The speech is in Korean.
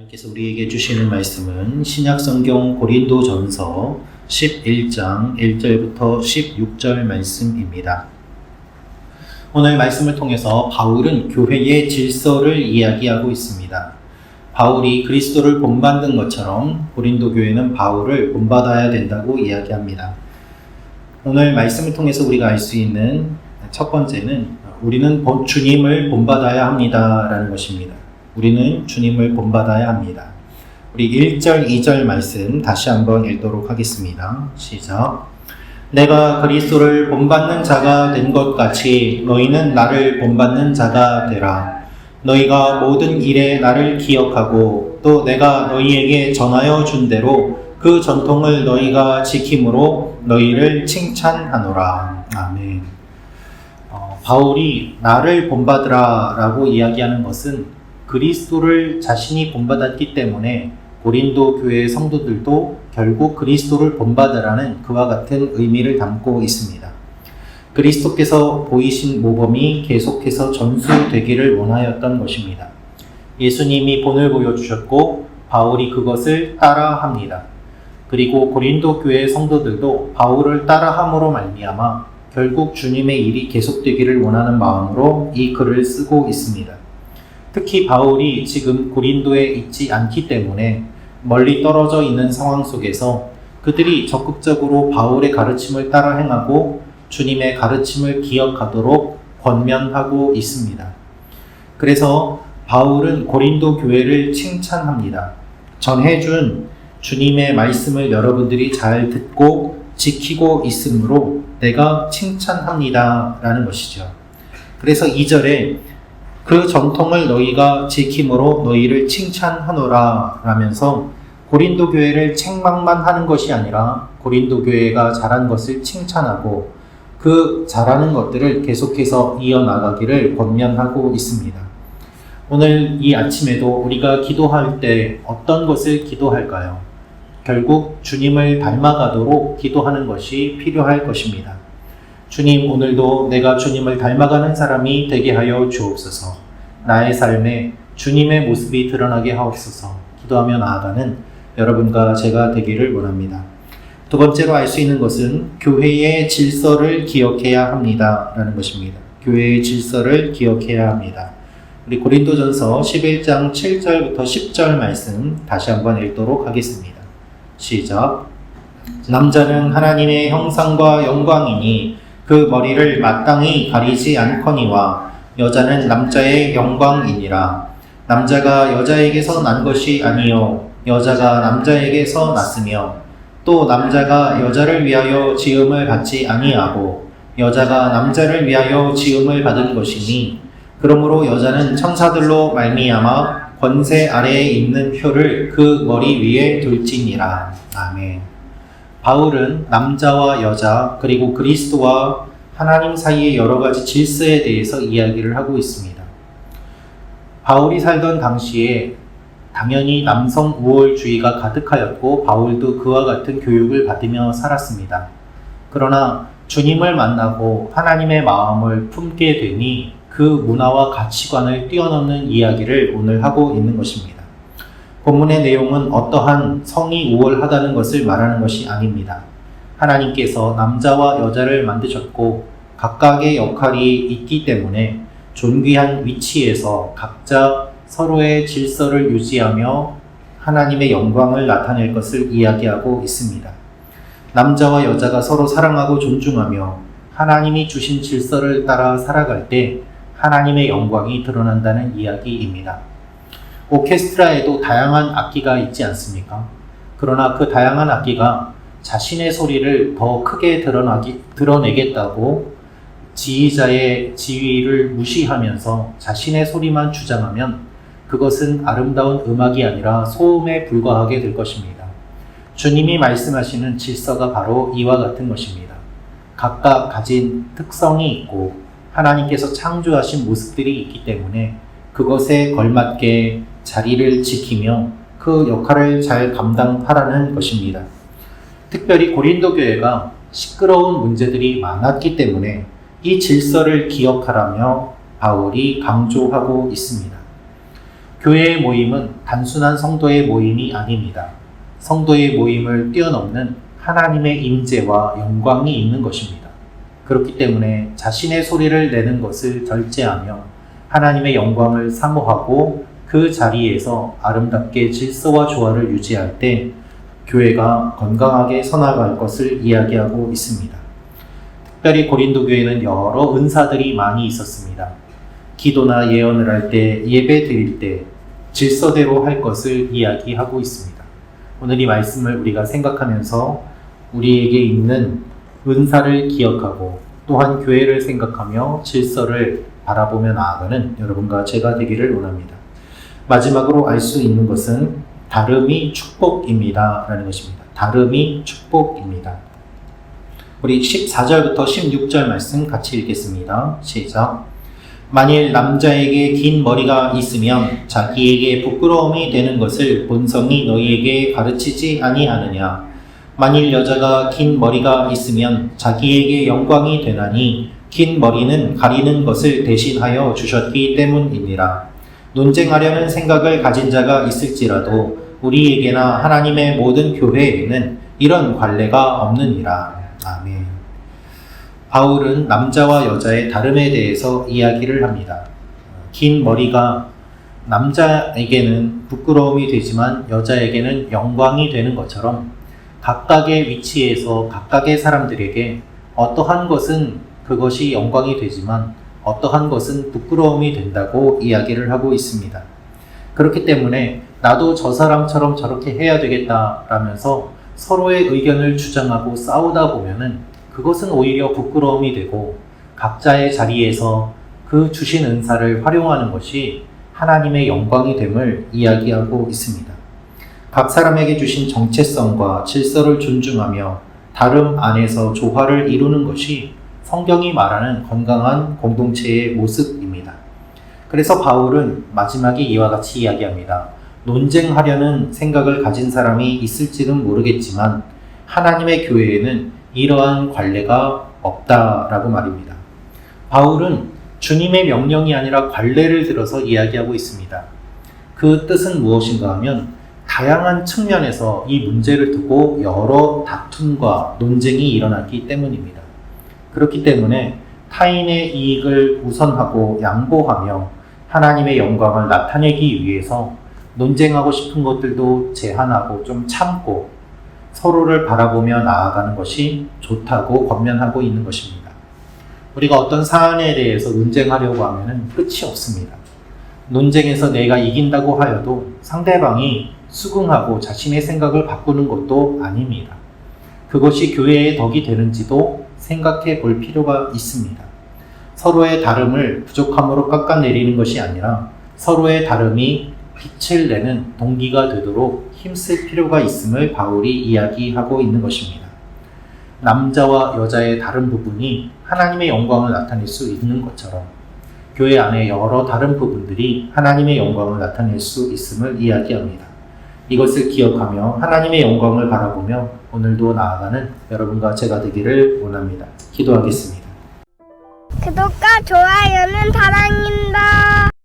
하나님께서 우리에게 주시는 말씀은 신약성경 고린도전서 11장 1절부터 16절 말씀입니다. 오늘 말씀을 통해서 바울은 교회의 질서를 이야기하고 있습니다. 바울이 그리스도를 본받는 것처럼 고린도 교회는 바울을 본받아야 된다고 이야기합니다. 오늘 말씀을 통해서 우리가 알 수 있는 첫 번째는 우리는 주님을 본받아야 합니다 라는 것입니다. 우리는 주님을 본받아야 합니다. 우리 1절, 2절 말씀 다시 한번 읽도록 하겠습니다. 시작. 내가 그리스도를 본받는 자가 된 것 같이 너희는 나를 본받는 자가 되라. 너희가 모든 일에 나를 기억하고 또 내가 너희에게 전하여 준 대로 그 전통을 너희가 지킴으로 너희를 칭찬하노라. 아멘. 바울이 나를 본받으라 라고 이야기하는 것은 그리스도를 자신이 본받았기 때문에 고린도 교회의 성도들도 결국 그리스도를 본받으라는 그와 같은 의미를 담고 있습니다. 그리스도께서 보이신 모범이 계속해서 전수되기를 원하였던 것입니다. 예수님이 본을 보여주셨고 바울이 그것을 따라합니다. 그리고 고린도 교회의 성도들도 바울을 따라함으로 말미암아 결국 주님의 일이 계속되기를 원하는 마음으로 이 글을 쓰고 있습니다. 특히 바울이 지금 고린도에 있지 않기 때문에 멀리 떨어져 있는 상황 속에서 그들이 적극적으로 바울의 가르침을 따라 행하고 주님의 가르침을 기억하도록 권면하고 있습니다. 그래서 바울은 고린도 교회를 칭찬합니다. 전해준 주님의 말씀을 여러분들이 잘 듣고 지키고 있으므로 내가 칭찬합니다 라는 것이죠. 그래서 2절에 그 전통을 너희가 지킴으로 너희를 칭찬하노라 라면서 고린도 교회를 책망만 하는 것이 아니라 고린도 교회가 잘한 것을 칭찬하고 그 잘하는 것들을 계속해서 이어나가기를 권면하고 있습니다. 오늘 이 아침에도 우리가 기도할 때 어떤 것을 기도할까요? 결국 주님을 닮아가도록 기도하는 것이 필요할 것입니다. 주님, 오늘도 내가 주님을 닮아가는 사람이 되게 하여 주옵소서. 나의 삶에 주님의 모습이 드러나게 하옵소서. 기도하며 나아가는 여러분과 제가 되기를 원합니다. 두 번째로 알 수 있는 것은 교회의 질서를 기억해야 합니다 라는 것입니다. 교회의 질서를 기억해야 합니다. 우리 고린도전서 11장 7절부터 10절 말씀 다시 한번 읽도록 하겠습니다. 시작. 남자는 하나님의 형상과 영광이니 그 머리를 마땅히 가리지 않거니와 여자는 남자의 영광이니라. 남자가 여자에게서 난 것이 아니요 여자가 남자에게서 났으며 또 남자가 여자를 위하여 지음을 받지 아니하고 여자가 남자를 위하여 지음을 받은 것이니 그러므로 여자는 천사들로 말미암아 권세 아래에 있는 표를 그 머리 위에 둘지니라. 아멘. 바울은 남자와 여자 그리고 그리스도와 하나님 사이의 여러 가지 질서에 대해서 이야기를 하고 있습니다. 바울이 살던 당시에 당연히 남성 우월주의가 가득하였고 바울도 그와 같은 교육을 받으며 살았습니다. 그러나 주님을 만나고 하나님의 마음을 품게 되니 그 문화와 가치관을 뛰어넘는 이야기를 오늘 하고 있는 것입니다. 본문의 내용은 어떠한 성이 우월하다는 것을 말하는 것이 아닙니다. 하나님께서 남자와 여자를 만드셨고 각각의 역할이 있기 때문에 존귀한 위치에서 각자 서로의 질서를 유지하며 하나님의 영광을 나타낼 것을 이야기하고 있습니다. 남자와 여자가 서로 사랑하고 존중하며 하나님이 주신 질서를 따라 살아갈 때 하나님의 영광이 드러난다는 이야기입니다. 오케스트라에도 다양한 악기가 있지 않습니까? 그러나 그 다양한 악기가 자신의 소리를 더 크게 드러내겠다고 지휘자의 지휘를 무시하면서 자신의 소리만 주장하면 그것은 아름다운 음악이 아니라 소음에 불과하게 될 것입니다. 주님이 말씀하시는 질서가 바로 이와 같은 것입니다. 각각 가진 특성이 있고 하나님께서 창조하신 모습들이 있기 때문에 그것에 걸맞게 자리를 지키며 그 역할을 잘 감당하라는 것입니다. 특별히 고린도 교회가 시끄러운 문제들이 많았기 때문에 이 질서를 기억하라며 바울이 강조하고 있습니다. 교회의 모임은 단순한 성도의 모임이 아닙니다. 성도의 모임을 뛰어넘는 하나님의 임재와 영광이 있는 것입니다. 그렇기 때문에 자신의 소리를 내는 것을 절제하며 하나님의 영광을 사모하고 그 자리에서 아름답게 질서와 조화를 유지할 때 교회가 건강하게 서나갈 것을 이야기하고 있습니다. 특별히 고린도 교회는 여러 은사들이 많이 있었습니다. 기도나 예언을 할 때, 예배 드릴 때 질서대로 할 것을 이야기하고 있습니다. 오늘 이 말씀을 우리가 생각하면서 우리에게 있는 은사를 기억하고 또한 교회를 생각하며 질서를 바라보며 나아가는 여러분과 제가 되기를 원합니다. 마지막으로 알 수 있는 것은 다름이 축복입니다 라는 것입니다. 다름이 축복입니다. 우리 14절부터 16절 말씀 같이 읽겠습니다. 시작. 만일 남자에게 긴 머리가 있으면 자기에게 부끄러움이 되는 것을 본성이 너희에게 가르치지 아니하느냐. 만일 여자가 긴 머리가 있으면 자기에게 영광이 되나니 긴 머리는 가리는 것을 대신하여 주셨기 때문이니라. 논쟁하려는 생각을 가진 자가 있을지라도 우리에게나 하나님의 모든 교회에는 이런 관례가 없느니라. 아멘. 바울은 남자와 여자의 다름에 대해서 이야기를 합니다. 긴 머리가 남자에게는 부끄러움이 되지만 여자에게는 영광이 되는 것처럼 각각의 위치에서 각각의 사람들에게 어떠한 것은 그것이 영광이 되지만 어떠한 것은 부끄러움이 된다고 이야기를 하고 있습니다. 그렇기 때문에 나도 저 사람처럼 저렇게 해야 되겠다라면서 서로의 의견을 주장하고 싸우다 보면은 그것은 오히려 부끄러움이 되고 각자의 자리에서 그 주신 은사를 활용하는 것이 하나님의 영광이 됨을 이야기하고 있습니다. 각 사람에게 주신 정체성과 질서를 존중하며 다름 안에서 조화를 이루는 것이 성경이 말하는 건강한 공동체의 모습입니다. 그래서 바울은 마지막에 이와 같이 이야기합니다. 논쟁하려는 생각을 가진 사람이 있을지는 모르겠지만 하나님의 교회에는 이러한 관례가 없다라고 말입니다. 바울은 주님의 명령이 아니라 관례를 들어서 이야기하고 있습니다. 그 뜻은 무엇인가 하면 다양한 측면에서 이 문제를 두고 여러 다툼과 논쟁이 일어났기 때문입니다. 그렇기 때문에 타인의 이익을 우선하고 양보하며 하나님의 영광을 나타내기 위해서 논쟁하고 싶은 것들도 제한하고 좀 참고 서로를 바라보며 나아가는 것이 좋다고 권면하고 있는 것입니다. 우리가 어떤 사안에 대해서 논쟁하려고 하면 끝이 없습니다. 논쟁에서 내가 이긴다고 하여도 상대방이 수긍하고 자신의 생각을 바꾸는 것도 아닙니다. 그것이 교회의 덕이 되는지도 생각해 볼 필요가 있습니다. 서로의 다름을 부족함으로 깎아내리는 것이 아니라 서로의 다름이 빛을 내는 동기가 되도록 힘쓸 필요가 있음을 바울이 이야기하고 있는 것입니다. 남자와 여자의 다른 부분이 하나님의 영광을 나타낼 수 있는 것처럼 교회 안에 여러 다른 부분들이 하나님의 영광을 나타낼 수 있음을 이야기합니다. 이것을 기억하며 하나님의 영광을 바라보며 오늘도 나아가는 여러분과 제가 되기를 원합니다. 기도하겠습니다. 구독과 좋아요는 사랑입니다.